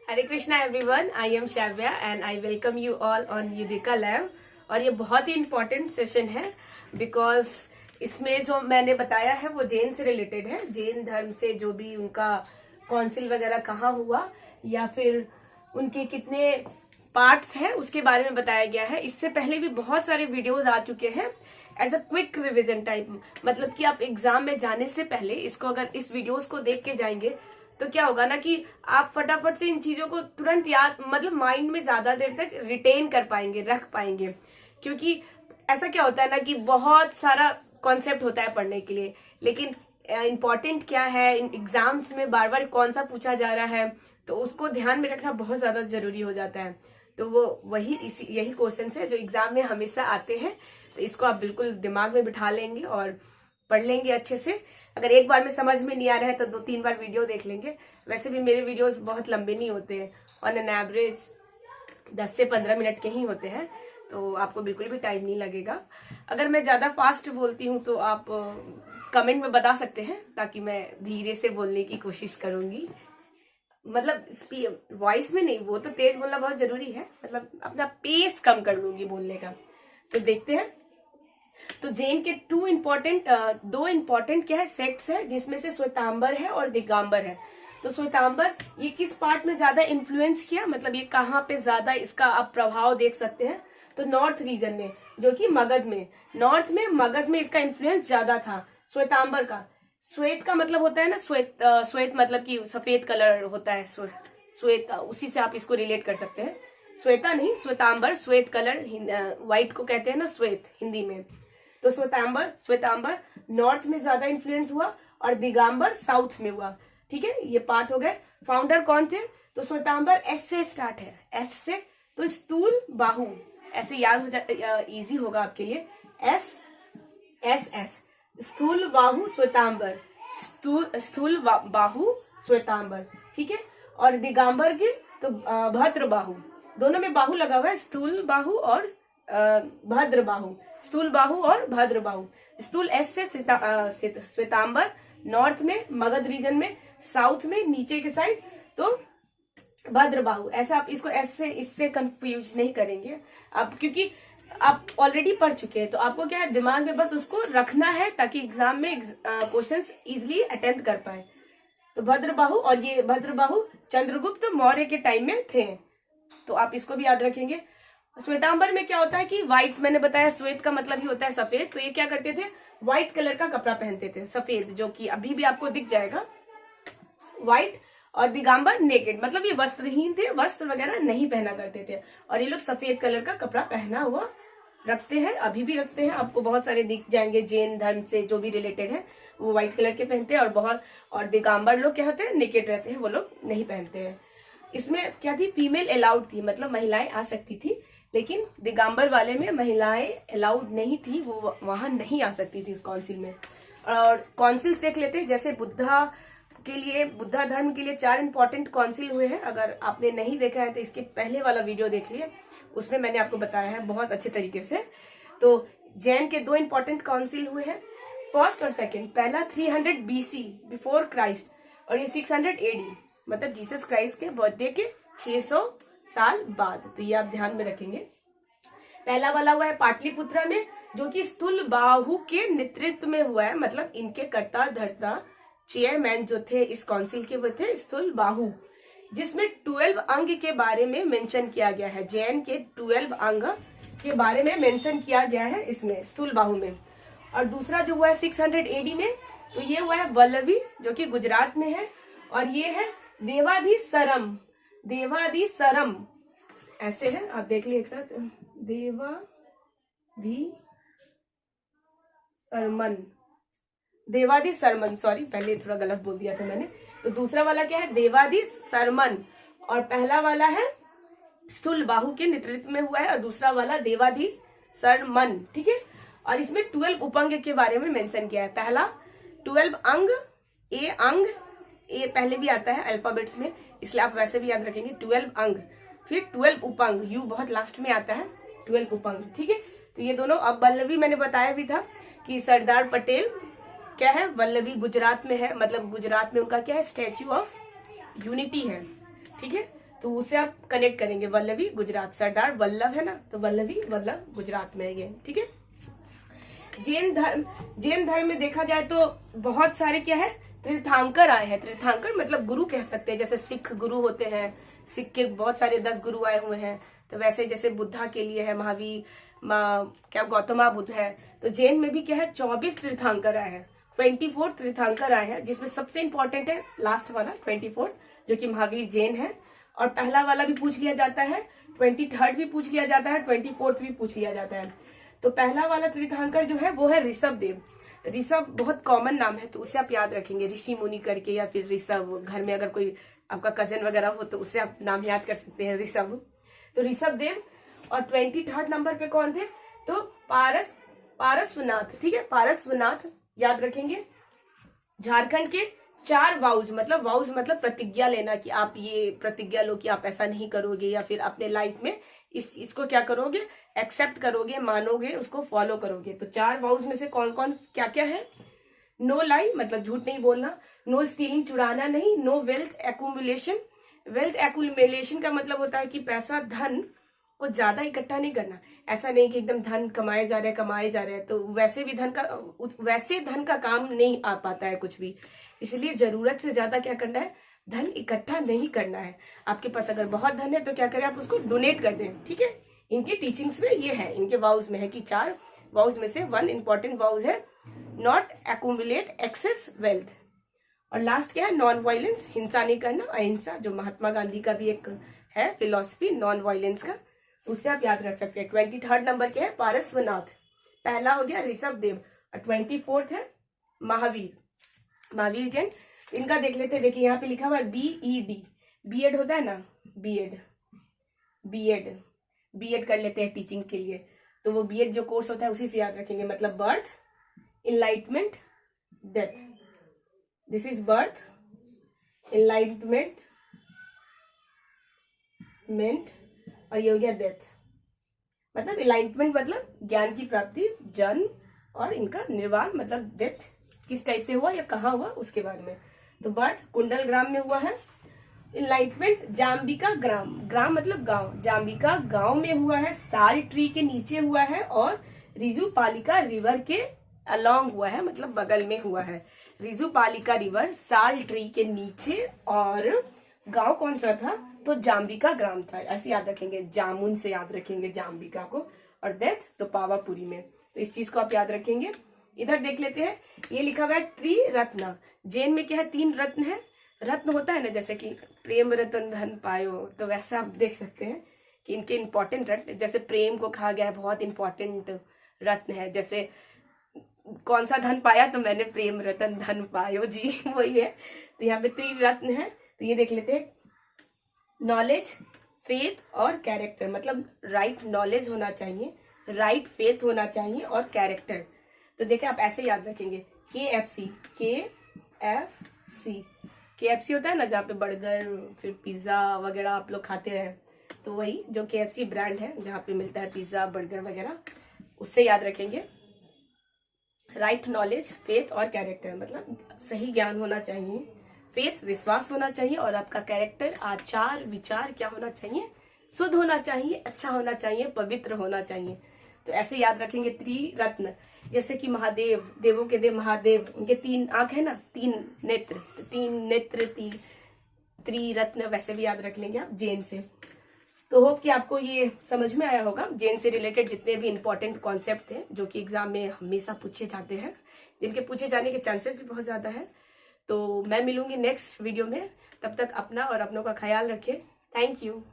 Hare Krishna everyone, I am Shavya and I welcome you all on Yudika lab. और ये बहुत ही इम्पोर्टेंट सेशन है बिकॉज इसमें जो मैंने बताया है वो जैन से रिलेटेड है। जैन धर्म से जो भी उनका काउंसिल वगैरह कहाँ हुआ या फिर उनके कितने पार्ट्स हैं उसके बारे में बताया गया है। इससे पहले भी बहुत सारे वीडियोस आ चुके हैं as a quick revision type, मतलब कि आप एग्जाम में जाने से पहले इसको अगर इस वीडियोस को देख के जाएंगे तो क्या होगा ना कि आप फटाफट से इन चीजों को तुरंत याद, मतलब माइंड में ज्यादा देर तक रिटेन कर पाएंगे, रख पाएंगे। क्योंकि ऐसा क्या होता है ना कि बहुत सारा कॉन्सेप्ट होता है पढ़ने के लिए, लेकिन इम्पोर्टेंट क्या है, एग्जाम्स में बार बार कौन सा पूछा जा रहा है, तो उसको ध्यान में रखना बहुत ज्यादा जरूरी हो जाता है। तो वो यही क्वेश्चन है जो एग्जाम में हमेशा आते हैं। तो इसको आप बिल्कुल दिमाग में बिठा लेंगे और पढ़ लेंगे अच्छे से। अगर एक बार में समझ में नहीं आ रहा है तो 2-3 बार वीडियो देख लेंगे। वैसे भी मेरे वीडियोस बहुत लंबे नहीं होते हैं, ऑन एन एवरेज 10 से 15 मिनट के ही होते हैं, तो आपको बिल्कुल भी टाइम नहीं लगेगा। अगर मैं ज्यादा फास्ट बोलती हूँ तो आप कमेंट में बता सकते हैं, ताकि मैं धीरे से बोलने की कोशिश करूंगी। मतलब वॉइस में नहीं, वो तो तेज बोलना बहुत जरूरी है, मतलब अपना पेस कम कर लूंगी बोलने का। तो देखते हैं। तो जैन के दो इम्पोर्टेंट क्या है सेक्ट्स है, जिसमें से श्वेतांबर है और दिगंबर है। तो श्वेतांबर ये किस पार्ट में ज्यादा इन्फ्लुएंस किया, मतलब ये कहाँ पे ज्यादा इसका आप प्रभाव देख सकते हैं। तो नॉर्थ रीजन में, जो कि मगध में, मगध में इसका इन्फ्लुएंस ज्यादा था श्वेतांबर का। श्वेत का मतलब होता है ना, श्वेत मतलब कि सफेद कलर होता है, श्वेत, उसी से आप इसको रिलेट कर सकते हैं। श्वेता नहीं, श्वेतांबर, श्वेत कलर, व्हाइट को कहते हैं ना श्वेत हिंदी में। तो श्वेतांबर नॉर्थ में ज्यादा इन्फ्लुएंस हुआ और दिगंबर साउथ में हुआ। ठीक है, ये पार्ट हो गए। फाउंडर कौन थे? तो श्वेतांबर एस से स्टार्ट है, एस से। तो स्थूल बाहु, ऐसे याद हो जाए, इजी होगा आपके लिए। एस एस एस, स्थूल बाहु श्वेतांबर, स्थूल बाहु श्वेतांबर। ठीक है, और दिगंबर के तो भद्र बाहु, दोनों में बाहु लगा हुआ है, स्थूल बाहु और भद्र बाहु, स्थूल बाहु और भद्र बाहु। स्थूल एस से श्वेतांबर, नॉर्थ में मगध रीजन में, साउथ में नीचे के साइड तो भद्र बाहु। ऐसा आप इसको एस से इससे कंफ्यूज नहीं करेंगे आप, क्योंकि आप ऑलरेडी पढ़ चुके हैं। तो आपको क्या है, दिमाग में बस उसको रखना है ताकि एग्जाम में क्वेश्चंस इजिली अटेम्प्ट कर पाए। तो भद्र बाहु, और ये भद्र बाहु चंद्रगुप्त मौर्य के टाइम में थे, तो आप इसको भी याद रखेंगे। श्वेतांबर में क्या होता है कि व्हाइट, मैंने बताया श्वेत का मतलब ही होता है सफेद, तो ये क्या करते थे, व्हाइट कलर का कपड़ा पहनते थे, सफेद, जो कि अभी भी आपको दिख जाएगा, व्हाइट। और दिगंबर नेकेड, मतलब ये वस्त्रहीन थे, वस्त्र वगैरह नहीं पहना करते थे, और ये लोग सफेद कलर का कपड़ा पहना हुआ रखते हैं, अभी भी रखते हैं। आपको बहुत सारे दिख जाएंगे जैन धर्म से जो भी रिलेटेड है, वो व्हाइट कलर के पहनते हैं। और दिगंबर लोग क्या होते हैं, नेकेड रहते हैं, वो लोग नहीं पहनते हैं। इसमें क्या थी, फीमेल अलाउड थी, मतलब महिलाएं आ सकती थी, लेकिन दिगंबर वाले में महिलाएं अलाउड नहीं थी, वो वहां नहीं आ सकती थी उस काउंसिल में। और काउंसिल्स देख लेते हैं, जैसे बुद्धा धर्म के लिए 4 इंपॉर्टेंट काउंसिल हुए हैं। अगर आपने नहीं देखा है तो इसके पहले वाला वीडियो देख लिए, उसमें मैंने आपको बताया है बहुत अच्छे तरीके से। तो जैन के 2 इंपॉर्टेंट काउंसिल हुए हैं, फर्स्ट और सेकंड। पहला 300 BC बिफोर क्राइस्ट, और ये 600 AD, मतलब जीसस क्राइस्ट के बर्थडे के 600 साल बाद। तो ये आप ध्यान में रखेंगे। पहला वाला हुआ है पाटलिपुत्रा में, जो कि स्थूल बाहु के नेतृत्व में हुआ है, मतलब इनके कर्ता धर्ता चेयरमैन जो थे इस काउंसिल के, वो थे स्थूल बाहु, जिसमें 12 अंग के बारे में मेंशन किया गया है। जैन के 12 अंग के बारे में मेंशन किया गया है इसमें, स्थूल बाहु में। और दूसरा जो हुआ है 600 AD में, तो ये हुआ है वल्लभी, जो कि गुजरात में है, और ये है देवाधिसरम, ऐसे है, आप देख लीजिए एक साथ, देवाधिसरमन, सॉरी पहले थोड़ा गलत बोल दिया था मैंने। तो दूसरा वाला क्या है, देवाधिसरमन, और पहला वाला है स्थूल बाहु के नेतृत्व में हुआ है, और दूसरा वाला देवाधिसरमन। ठीक है, और इसमें 12 उपंग के बारे में मेंशन किया है। पहला 12 अंग, ए पहले भी आता है अल्फाबेट्स में, इसलिए आप वैसे भी याद रखेंगे 12 अंग, फिर 12 उपंग, यू बहुत लास्ट में आता है, 12 उपंग। ठीक है, तो ये दोनों। अब वल्लभी मैंने बताया भी था कि सरदार पटेल क्या है, वल्लभी गुजरात में है, मतलब गुजरात में उनका क्या है, स्टैच्यू ऑफ यूनिटी है। ठीक है, तो उसे आप कनेक्ट करेंगे, वल्लभी गुजरात, सरदार वल्लभ है ना, तो वल्लभी वल्लभ गुजरात में है ये, ठीक है। जैन धर्म में देखा जाए तो बहुत सारे क्या है, तीर्थंकर आए हैं। तीर्थंकर मतलब गुरु कह सकते हैं, जैसे सिख गुरु होते हैं, सिख के बहुत सारे 10 गुरु आए हुए हैं। तो वैसे जैसे बुद्धा के लिए है महावीर, क्या गौतमा बुद्ध है, तो जैन में भी क्या है 24 तीर्थंकर आए हैं, 24 तीर्थंकर आए हैं, जिसमें सबसे इंपॉर्टेंट है लास्ट वाला 24 जो कि महावीर जैन है। और पहला वाला भी पूछ लिया जाता है, 23 भी पूछ लिया जाता है, 24 भी पूछ लिया जाता है। तो पहला वाला तीर्थंकर जो है वो है ऋषभ देव। ऋषभ बहुत कॉमन नाम है, तो उससे आप याद रखेंगे ऋषि मुनि करके, या फिर ऋषभ, घर में अगर कोई आपका कजन वगैरह हो तो उससे आप नाम याद कर सकते हैं ऋषभ, तो ऋषभ देव। और 23 नंबर पे कौन थे, तो पारसवनाथ, ठीक है, पारसवनाथ याद रखेंगे। झारखंड के 4 वाउज मतलब प्रतिज्ञा लेना, कि आप ये प्रतिज्ञा लो कि आप ऐसा नहीं करोगे, या फिर अपने लाइफ में इसको क्या करोगे, एक्सेप्ट करोगे, मानोगे, उसको फॉलो करोगे। तो 4 वाउज में से कौन कौन क्या क्या है, नो लाई मतलब झूठ नहीं बोलना, नो स्टीलिंग चुराना नहीं, no wealth accumulation. Wealth accumulation का मतलब होता है कि पैसा धन को ज्यादा इकट्ठा नहीं करना, ऐसा नहीं कि एकदम धन कमाए जा रहे हैं, तो वैसे धन का काम नहीं आ पाता है कुछ भी। इसलिए जरूरत से ज्यादा क्या करना है, धन इकट्ठा नहीं करना है। आपके पास अगर बहुत धन है तो क्या करें, आप उसको डोनेट कर दें, ठीक है। इनके टीचिंग्स में ये है, इनके वाउज में है कि 4 वाउज में से 1 इंपॉर्टेंट वाउज है नॉट एक्यूमुलेट एक्सेस वेल्थ। और लास्ट क्या है, नॉन वायलेंस, हिंसा नहीं करना, अहिंसा, जो महात्मा गांधी का भी एक है फिलॉसफी नॉन वायलेंस का, उससे आप याद रख सकते हैं। 23 नंबर के है पारसवनाथ, पहला हो गया ऋषभ देव, और 24 है महावीर जैन। इनका देख लेते हैं, देखिए यहाँ पे लिखा हुआ है BED, बीएड होता है ना, बीएड कर लेते हैं टीचिंग के लिए, तो वो बीएड जो कोर्स होता है उसी से याद रखेंगे। मतलब birth, enlightenment, death, this is birth, enlightenment, और ये हो गया डेथ। मतलब इनलाइटमेंट मतलब ज्ञान की प्राप्ति, जन्म, और इनका निर्वाण मतलब डेथ किस टाइप से हुआ या कहाँ हुआ उसके बारे में। तो बर्थ कुंडल ग्राम में हुआ है, इनलाइटमेंट जाम्बिका ग्राम मतलब गांव, जाम्बिका गांव में हुआ है, साल ट्री के नीचे हुआ है, और रिजुपालिका रिवर के अलोंग हुआ है, मतलब बगल में हुआ है। रिजुपालिका रिवर, साल ट्री के नीचे, और गांव कौन सा था, तो जाम्बिका ग्राम था, ऐसे याद रखेंगे, जामुन से याद रखेंगे जाम्बिका को। और डेथ तो पावापुरी में, तो इस चीज को आप याद रखेंगे। इधर देख लेते हैं, ये लिखा हुआ है त्रिरत्न। जैन में क्या है, 3 रत्न है। रत्न होता है ना, जैसे कि प्रेम रतन धन पायो, तो वैसा आप देख सकते हैं कि इनके इंपॉर्टेंट रत्न, जैसे प्रेम को कहा गया है बहुत इंपॉर्टेंट रत्न है, जैसे कौन सा धन पाया, तो मैंने प्रेम रतन धन पायो जी, वही है। तो यहाँ पे 3 रत्न है, तो ये देख लेते हैं, नॉलेज, फेथ और कैरेक्टर। मतलब राइट नॉलेज होना चाहिए, राइट फेथ होना चाहिए, और कैरेक्टर। तो देखिए आप ऐसे याद रखेंगे, KFC होता है ना, जहाँ पे बर्गर फिर पिज्जा वगैरह आप लोग खाते हैं, तो वही जो KFC ब्रांड है जहाँ पे मिलता है पिज्जा बर्गर वगैरह, उससे याद रखेंगे। राइट नॉलेज, फेथ और कैरेक्टर, मतलब सही ज्ञान होना चाहिए, फेथ विश्वास होना चाहिए, और आपका कैरेक्टर आचार विचार क्या होना चाहिए, शुद्ध होना चाहिए, अच्छा होना चाहिए, पवित्र होना चाहिए। तो ऐसे याद रखेंगे त्रिरत्न। जैसे कि महादेव, देवों के देव महादेव, उनके 3 आंख है ना, 3 नेत्र, त्रिरत्न, वैसे भी याद रख लेंगे आप जैन से। तो होप कि आपको ये समझ में आया होगा, जैन से रिलेटेड जितने भी इंपॉर्टेंट कॉन्सेप्ट थे जो कि एग्जाम में हमेशा पूछे जाते हैं, जिनके पूछे जाने के चांसेस भी बहुत ज्यादा है। तो मैं मिलूंगी नेक्स्ट वीडियो में, तब तक अपना और अपनों का ख्याल रखें। Thank you.